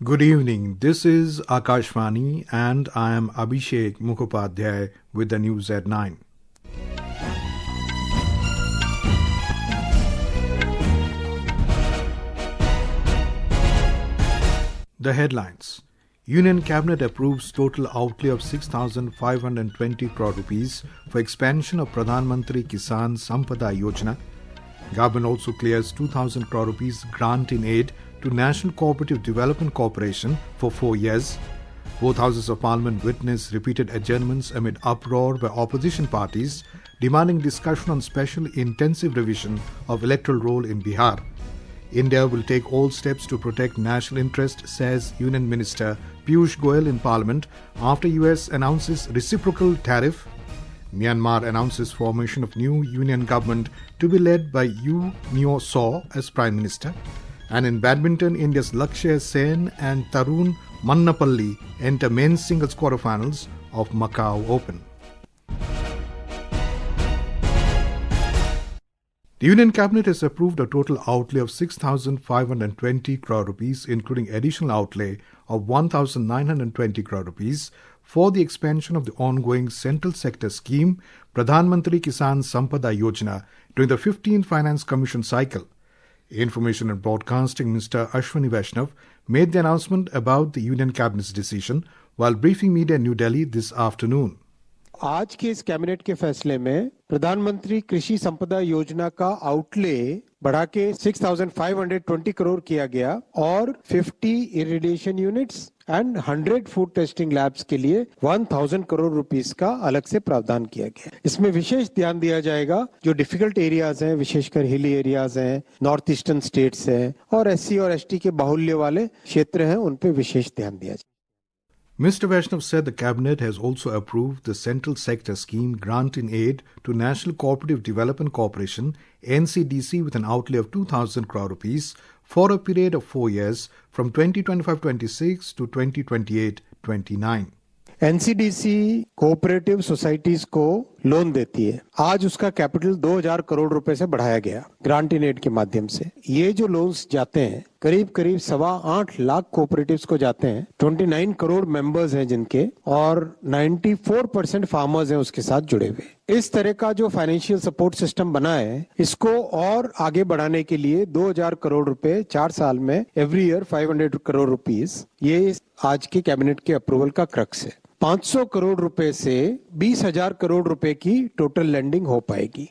Good evening. This is Akashvani and I am Abhishek Mukhopadhyay with the news at 9. The headlines. Union Cabinet approves total outlay of 6,520 crore rupees for expansion of Pradhan Mantri Kisan Sampada Yojana. Government also clears 2,000 crore rupees grant in aid to National Cooperative Development Corporation for 4 years. Both houses of parliament witness repeated adjournments amid uproar by opposition parties demanding discussion on special intensive revision of electoral roll in Bihar. India will take all steps to protect national interest, says Union Minister Piyush Goyal in Parliament after US announces reciprocal tariff. Myanmar announces formation of new union government to be led by U Nyo Saw as Prime Minister. And in badminton, India's Lakshya Sen and Tharun Mannepalli enter men's singles quarterfinals of Macau Open. The Union Cabinet has approved a total outlay of 6,520 crore rupees, including additional outlay of 1,920 crore rupees for the expansion of the ongoing central sector scheme Pradhan Mantri Kisan Sampada Yojana during the 15th Finance Commission cycle. Information and Broadcasting Minister Ashwini Vaishnav made the announcement about the Union Cabinet's decision while briefing media in New Delhi this afternoon. आज के इस cabinet के फैसले में प्रधानमंत्री कृषि संपदा योजना का आउटले बढ़ा के 6,520 करोड़ किया गया और 50 irrigation units and 100 food testing labs के लिए 1,000 करोड़ रुपीस का अलग से प्रावधान किया गया। इसमें विशेष ध्यान दिया जाएगा जो डिफिकल्ट एरियाज हैं, विशेषकर हिली एरियाज हैं, नॉर्थ ईस्टर्न स्टेट्स हैं और एससी और एसटी के बाहुल्य वाले क्षेत्र हैं, उन पे विशेष ध्यान दिया जाए। Mr. Vaishnav said the Cabinet has also approved the Central Sector Scheme Grant in Aid to National Cooperative Development Corporation NCDC with an outlay of 2,000 crore rupees for a period of 4 years from 2025-26 to 2028-29. NCDC cooperative societies को loan देती है। आज उसका capital 2,000 crore रुपए से बढ़ाया गया grant in aid के माध्यम से। ये जो लोन्स जाते हैं करीब 8.25 लाख कोऑपरेटिव्स को जाते हैं। 29 करोड़ मेंबर्स हैं जिनके और 94% फार्मर्स हैं उसके साथ जुड़े हुए। इस तरह का जो फाइनेंशियल सपोर्ट सिस्टम बना है इसको और आगे बढ़ाने के लिए 2,000 करोड़ रुपए 4 साल में एवरी ईयर 500 करोड़ रुपीस, ये आज के कैबिनेट के अप्रूवल का क्रक्स है। 500 करोड़ रुपए से 20,000 करोड़ रुपए की टोटल लैंडिंग हो पाएगी।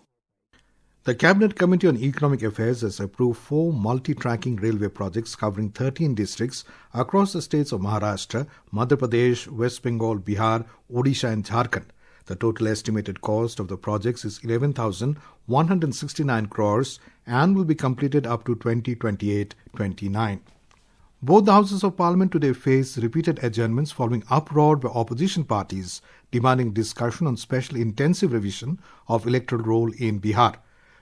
The Cabinet Committee on Economic Affairs has approved 4 multi-tracking railway projects covering 13 districts across the states of Maharashtra, Madhya Pradesh, West Bengal, Bihar, Odisha and Jharkhand. The total estimated cost of the projects is 11,169 crores and will be completed up to 2028-29. Both the Houses of Parliament today face repeated adjournments following uproar by opposition parties demanding discussion on special intensive revision of electoral roll in Bihar.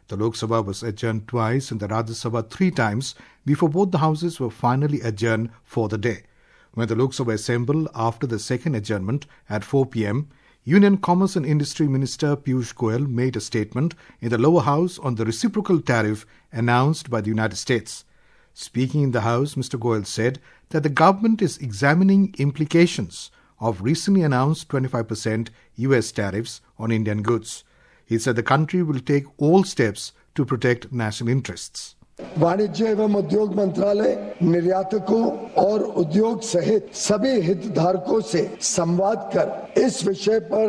The Lok Sabha was adjourned twice and the Rajya Sabha 3 times before both the houses were finally adjourned for the day. When the Lok Sabha assembled after the second adjournment at 4 p.m., Union Commerce and Industry Minister Piyush Goyal made a statement in the lower house on the reciprocal tariff announced by the United States. Speaking in the House, Mr. Goyal said that the government is examining implications of recently announced 25% US tariffs on Indian goods. He said the country will take all steps to protect national interests. वाणिज्य एवं उद्योग मंत्रालय निर्यातकों और उद्योग सहित सभी हितधारकों से संवाद कर इस विषय पर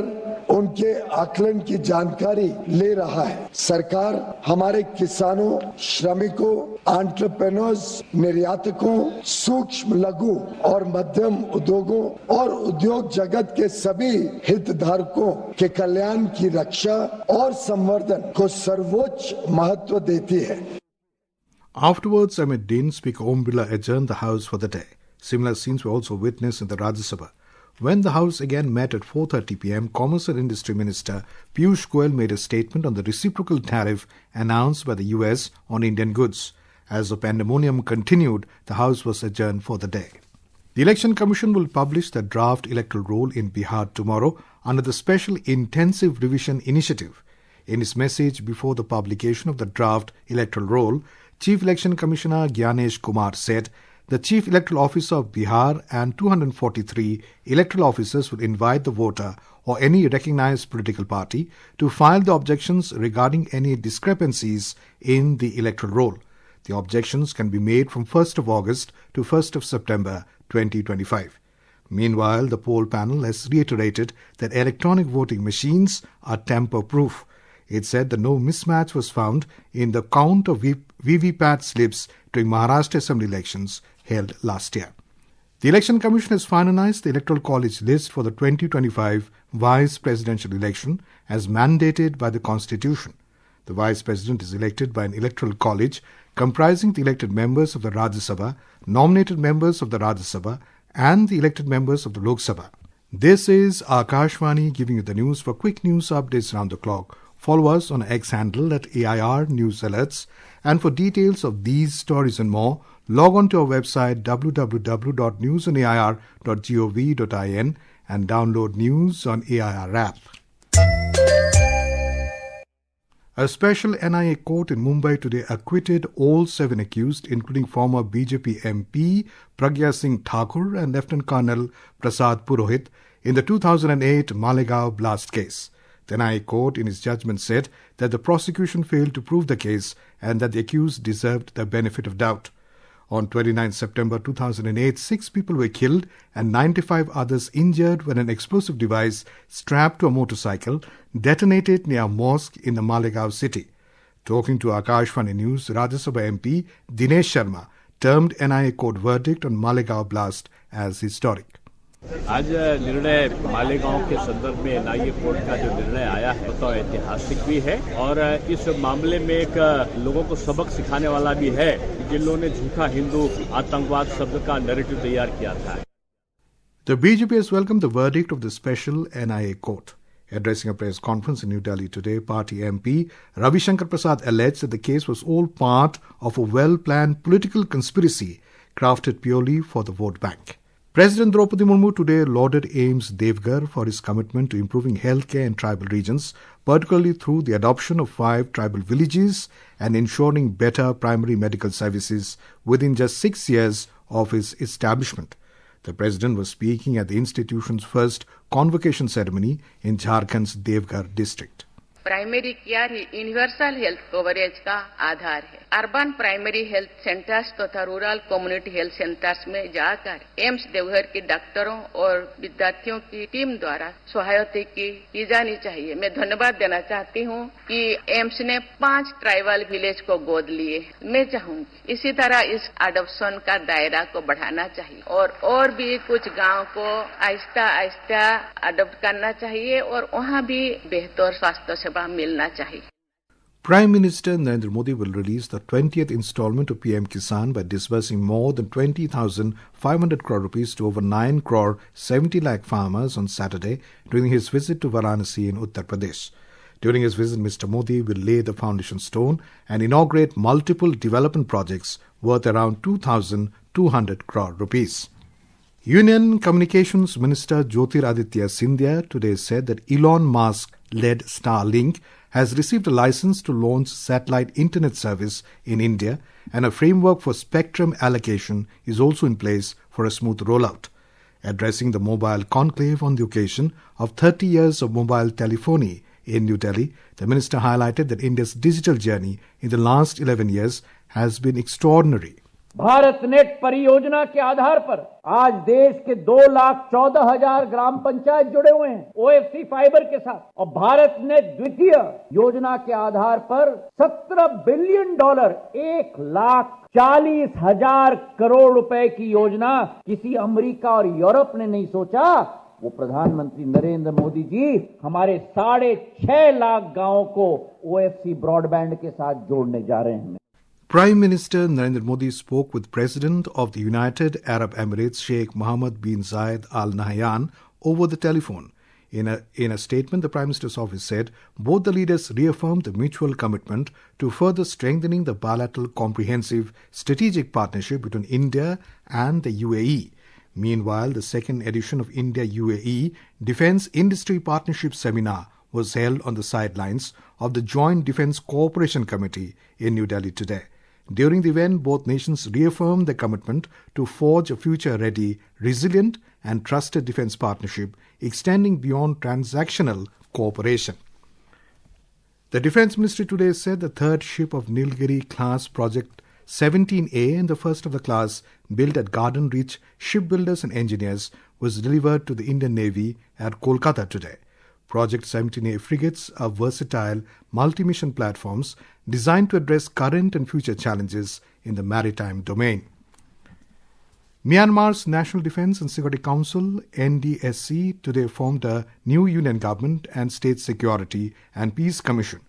उनके आकलन की जानकारी ले रहा है। सरकार हमारे किसानों, श्रमिकों, एंटरप्रेन्योर्स, निर्यातकों, सूक्ष्म, लघु और मध्यम उद्योगों और उद्योग जगत के सभी हितधारकों के कल्याण की रक्षा और संवर्धन को सर्वोच्च महत्व देती है। Afterwards, amid din, Speaker Om Birla adjourned the House for the day. Similar scenes were also witnessed in the Rajya Sabha. When the House again met at 4:30 p.m., Commerce and Industry Minister Piyush Goyal made a statement on the reciprocal tariff announced by the US on Indian goods. As the pandemonium continued, the House was adjourned for the day. The Election Commission will publish the draft electoral roll in Bihar tomorrow under the Special Intensive Revision Initiative. In his message before the publication of the draft electoral roll, Chief Election Commissioner Gyanesh Kumar said the Chief Electoral Officer of Bihar and 243 electoral officers will invite the voter or any recognized political party to file the objections regarding any discrepancies in the electoral roll. The objections can be made from 1st of August to 1st of September 2025. Meanwhile, the poll panel has reiterated that electronic voting machines are tamper-proof. It said that no mismatch was found in the count of VVPAT slips during Maharashtra Assembly elections held last year. The Election Commission has finalized the Electoral College list for the 2025 Vice Presidential election as mandated by the Constitution. The Vice President is elected by an Electoral College comprising the elected members of the Rajya Sabha, nominated members of the Rajya Sabha, and the elected members of the Lok Sabha. This is Akashvani giving you the news. For quick news updates around the clock, follow us on X handle at AIR News Alerts. And for details of these stories and more, log on to our website www.newsonair.gov.in and download news on AIR app. A special NIA court in Mumbai today acquitted all 7 accused, including former BJP MP Pragya Singh Thakur and Lieutenant Colonel Prasad Purohit, in the 2008 Malegaon blast case. The NIA court in its judgment said that the prosecution failed to prove the case and that the accused deserved the benefit of doubt. On 29 September 2008, 6 people were killed and 95 others injured when an explosive device strapped to a motorcycle detonated near a mosque in the Malegaon city. Talking to Akashvani News, Rajya Sabha MP Dinesh Sharma termed NIA court verdict on Malegaon blast as historic. आज निर्णय मालेगांव के संदर्भ में NIA court का जो निर्णय आया है तो ऐतिहासिक भी है और इस मामले में एक लोगों को सबक सिखाने वाला भी है जिन लोगों ने झूठा हिंदू आतंकवाद शब्द का नैरेटिव तैयार किया था. The BJP has welcomed the verdict of the special NIA court. Addressing a press conference in New Delhi today, party MP Ravi Shankar Prasad alleged that the case was all part of a well-planned political conspiracy crafted purely for the vote bank. President Draupadi Murmu today lauded AIIMS Devgar for his commitment to improving healthcare in tribal regions, particularly through the adoption of 5 tribal villages and ensuring better primary medical services within just 6 years of its establishment. The president was speaking at the institution's first convocation ceremony in Jharkhand's Devgar district. Primary care he universal health coverage का आधार है. Urban primary health centres तथा rural community health centres में जाकर AIIMS Deoghar के डॉक्टरों और विद्यार्थियों की टीम द्वारा सहायता की जानी चाहिए. मैं धन्यवाद देना चाहती हूं कि एम्स ने 5 ट्राइबल विलेज को गोद लिए. मैं चाहूंगी इसी तरह इस अडॉप्शन का दायरा को बढ़ाना चाहिए और भी कुछ गांव को आहिस्ता आहिस्ता अडॉप्ट करना चाहिए और वहां भी बेहतर स्वास्थ्य सेवा मिलना चाहिए. Prime Minister Narendra Modi will release the 20th installment of PM Kisan by disbursing more than 20,500 crore rupees to over 9 crore 70 lakh farmers on Saturday during his visit to Varanasi in Uttar Pradesh. During his visit, Mr. Modi will lay the foundation stone and inaugurate multiple development projects worth around 2,200 crore rupees. Union Communications Minister Jyotiraditya Scindia today said that Elon Musk-led Starlink has received a license to launch satellite internet service in India, and a framework for spectrum allocation is also in place for a smooth rollout. Addressing the mobile conclave on the occasion of 30 years of mobile telephony in New Delhi, the minister highlighted that India's digital journey in the last 11 years has been extraordinary. Bharat net परियोजना के आधार पर आज देश के 2,14,000 ग्राम पंचायत जुड़े हुए हैं OFC fibre के साथ और भारत नेट द्वितीय योजना के आधार पर $17 बिलियन 1,40,000 करोड़ रुपए की योजना किसी अमेरिका और यूरोप ने नहीं सोचा. वो प्रधानमंत्री नरेंद्र मोदी जी हमारे 6.5 लाख गांवों को ओएफसी ब्रॉडबैंड के साथ जोड़ने जा रहे हैं. Prime Minister Narendra Modi spoke with President of the United Arab Emirates Sheikh Mohammed bin Zayed Al Nahyan over the telephone. In a statement, the Prime Minister's office said both the leaders reaffirmed the mutual commitment to further strengthening the bilateral comprehensive strategic partnership between India and the UAE. Meanwhile, the second edition of India-UAE Defence Industry Partnership Seminar was held on the sidelines of the Joint Defence Cooperation Committee in New Delhi today. During the event, both nations reaffirmed their commitment to forge a future-ready, resilient and trusted defense partnership extending beyond transactional cooperation. The Defense Ministry today said the third ship of Nilgiri-class Project 17A and the first of the class built at Garden Reach Shipbuilders and Engineers was delivered to the Indian Navy at Kolkata today. Project 17A frigates are versatile multi-mission platforms designed to address current and future challenges in the maritime domain. Myanmar's National Defence and Security Council, NDSC, today formed a new union government and State Security and Peace Commission.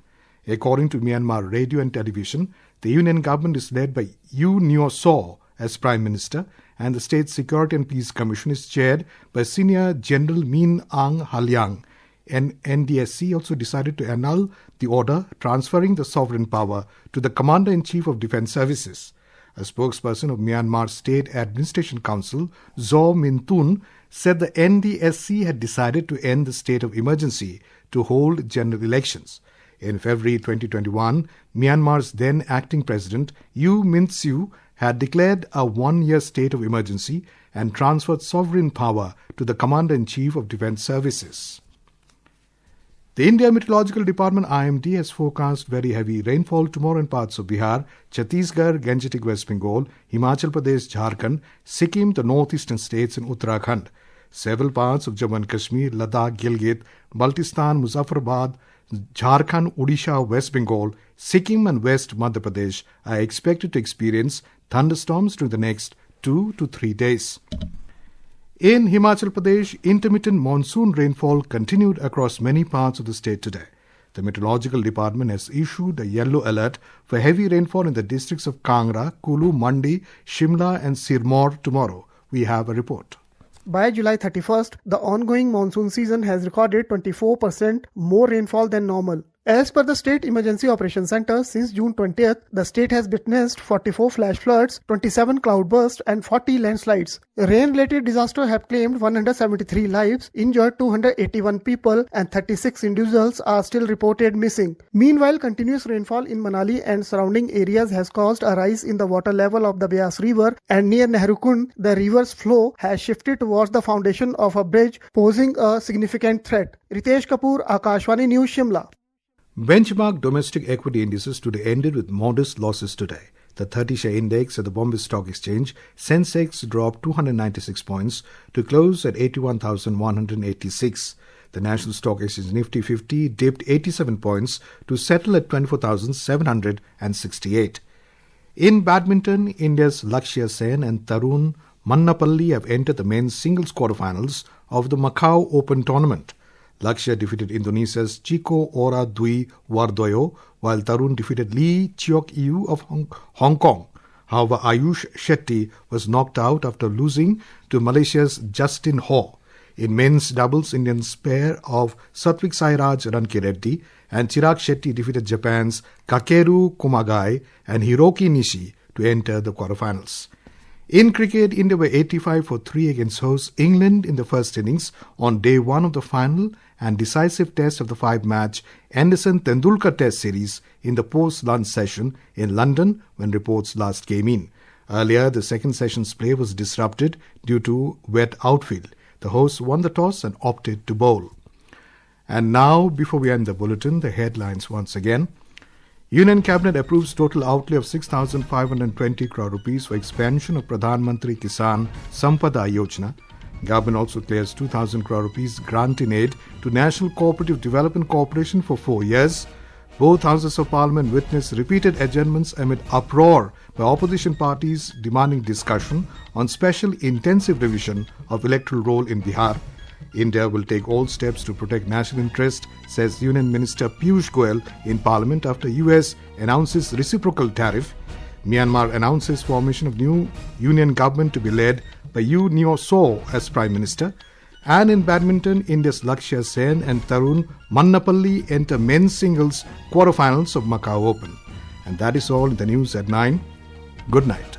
According to Myanmar Radio and Television, the union government is led by U Nyo Saw as Prime Minister, and the State Security and Peace Commission is chaired by Senior General Min Aung Hlaing. And NDSC also decided to annul the order transferring the sovereign power to the Commander-in-Chief of Defence Services. A spokesperson of Myanmar State Administration Council, Zaw Min Tun, said the NDSC had decided to end the state of emergency to hold general elections. In February 2021, Myanmar's then acting president, U Min Siew, had declared a one-year state of emergency and transferred sovereign power to the Commander-in-Chief of Defence Services. The India Meteorological Department IMD has forecast very heavy rainfall tomorrow in parts of Bihar, Chhattisgarh, Gangetic West Bengal, Himachal Pradesh, Jharkhand, Sikkim, the northeastern states and Uttarakhand. Several parts of Jammu and Kashmir, Ladakh, Gilgit, Baltistan, Muzaffarabad, Jharkhand, Odisha, West Bengal, Sikkim and West Madhya Pradesh are expected to experience thunderstorms during the next 2 to 3 days. In Himachal Pradesh, intermittent monsoon rainfall continued across many parts of the state today. The Meteorological Department has issued a yellow alert for heavy rainfall in the districts of Kangra, Kulu, Mandi, Shimla and Sirmaur tomorrow. We have a report. By July 31st, the ongoing monsoon season has recorded 24% more rainfall than normal. As per the State Emergency Operations Center, since June 20th, the state has witnessed 44 flash floods, 27 cloudbursts and 40 landslides. Rain-related disasters have claimed 173 lives, injured 281 people and 36 individuals are still reported missing. Meanwhile, continuous rainfall in Manali and surrounding areas has caused a rise in the water level of the Beas River, and near Nehrukund, the river's flow has shifted towards the foundation of a bridge, posing a significant threat. Ritesh Kapoor, Akashvani News, Shimla. Benchmark domestic equity indices today ended with modest losses today. The 30-share index at the Bombay Stock Exchange, Sensex, dropped 296 points to close at 81,186. The National Stock Exchange Nifty 50 dipped 87 points to settle at 24,768. In badminton, India's Lakshya Sen and Tharun Mannepalli have entered the men's singles quarterfinals of the Macau Open tournament. Lakshya defeated Indonesia's Chico Ora Dwi Wardoyo, while Tharun defeated Lee Cheok Yu of Hong Kong. However, Ayush Shetty was knocked out after losing to Malaysia's Justin Ho. In men's doubles, Indians pair of Satvik Sairaj Ranki Reddy and Chirag Shetty defeated Japan's Kakeru Kumagai and Hiroki Nishi to enter the quarterfinals. In cricket, India were 85 for 3 against hosts England in the first innings on day 1 of the final and decisive test of the 5-match Anderson-Tendulkar Test series in the post-lunch session in London when reports last came in. Earlier, the second session's play was disrupted due to wet outfield. The hosts won the toss and opted to bowl. And now, before we end the bulletin, the headlines once again. Union Cabinet approves total outlay of 6,520 crore rupees for expansion of Pradhan Mantri Kisan Sampada Yojana. Government also clears 2,000 crore rupees grant in aid to National Cooperative Development Corporation for 4 years. Both houses of parliament witnessed repeated adjournments amid uproar by opposition parties demanding discussion on special intensive revision of electoral roll in Bihar. India will take all steps to protect national interest, says Union Minister Piyush Goyal in Parliament after US announces reciprocal tariff. Myanmar announces formation of new union government to be led by U Nyo Saw as Prime Minister. And in badminton, India's Lakshya Sen and Tharun Mannepalli enter men's singles quarterfinals of Macau Open. And that is all in the news at 9. Good night.